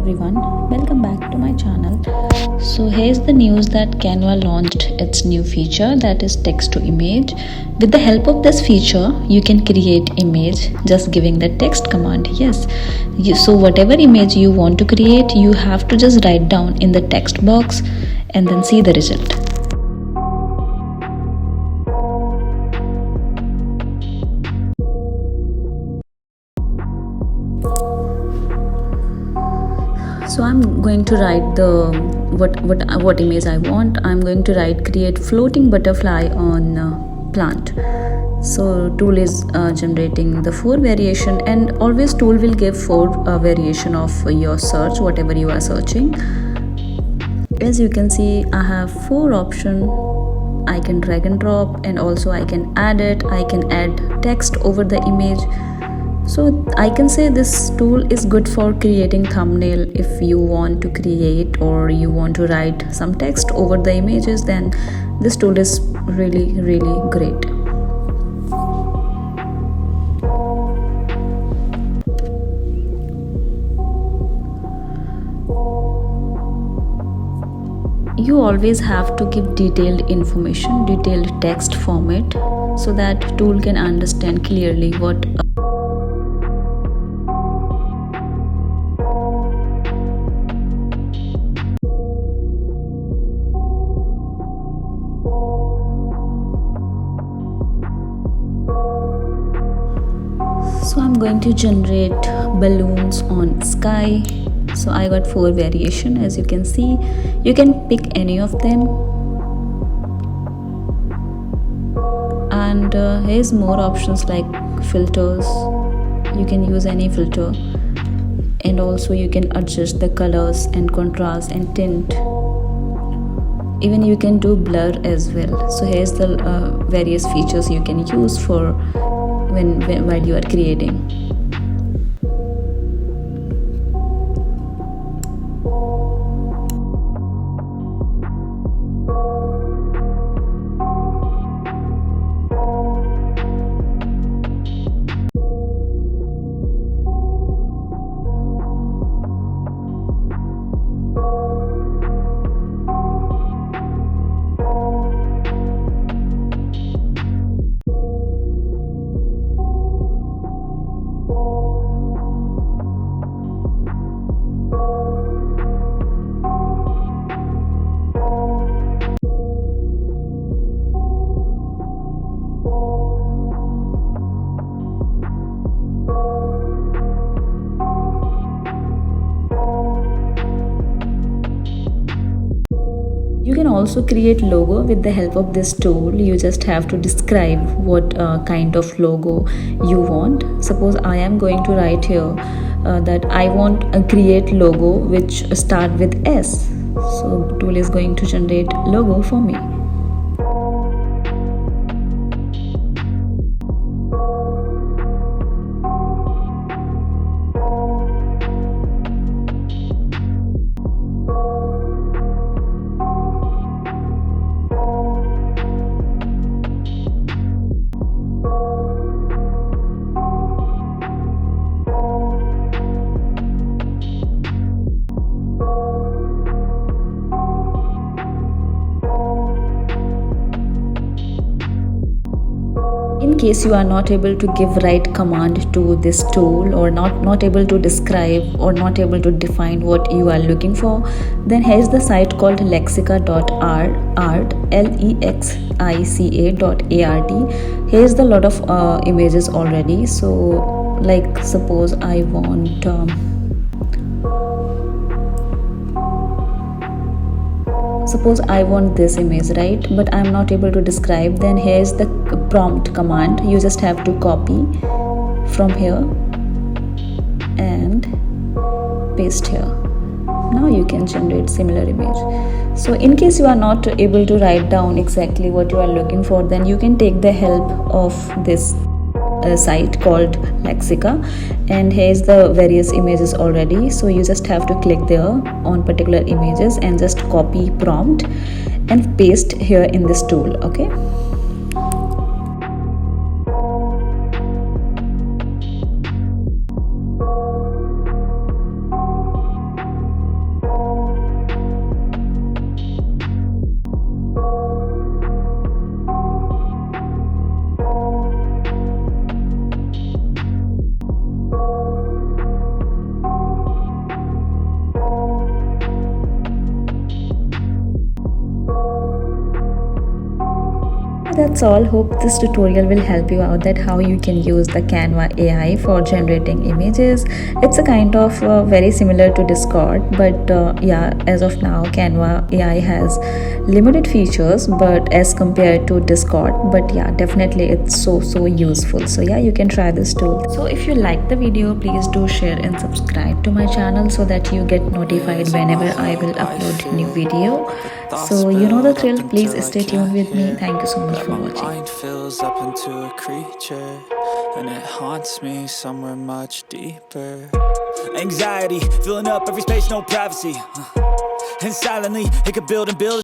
everyone, welcome back to my channel. So here's the news that Canva launched its new feature, that is text to image. With the help of this feature you can create image just giving the text command. So whatever image you want to create, you have to just write down in the text box and then see the result. So I'm going to write the what image I want. I'm going to write create floating butterfly on plant. So tool is generating the 4 variation, and always tool will give 4 variation of your search, whatever you are searching. As you can see, I have 4 option. I can drag and drop, and also I can add it. I can add text over the image. So I can say this tool is good for creating thumbnail. If you want to create or you want to write some text over the images, then this tool is really great. You always have to give detailed information, detailed text format, so that tool can understand clearly what So I'm going to generate balloons on sky. So I got 4 variation. As you can see, you can pick any of them, and here's more options like filters. You can use any filter, and also you can adjust the colors and contrast and tint. Even you can do blur as well. So here's the various features you can use for while you are creating. You can also create logo with the help of this tool. You just have to describe what kind of logo you want. Suppose I am going to write here that I want a create logo which start with S. So tool is going to generate logo for me. In case you are not able to give right command to this tool, or not able to describe or not able to define what you are looking for, then here's the site called lexica.art, lexica.art. Here's the lot of images already. So like suppose I want this image, right? But I'm not able to describe. Then here's the prompt command. You just have to copy from here and paste here. Now you can generate similar image. So in case you are not able to write down exactly what you are looking for, then you can take the help of this site called Lexica, and here's the various images already. So you just have to click there on particular images and just copy prompt and paste here in this tool. Okay. That's all. Hope this tutorial will help you out that how you can use the Canva AI for generating images. It's a kind of very similar to Discord, but yeah, as of now Canva AI has limited features but as compared to Discord, but yeah, definitely it's so useful. So yeah, you can try this tool. So if you like the video, please do share and subscribe to my channel so that you get notified whenever I will upload new video. So you know the thrill. Please stay tuned with me. Thank you so much for watching. Mind fills up into a creature, and it haunts me somewhere much deeper. Anxiety filling up every space, no privacy, and silently it could build and build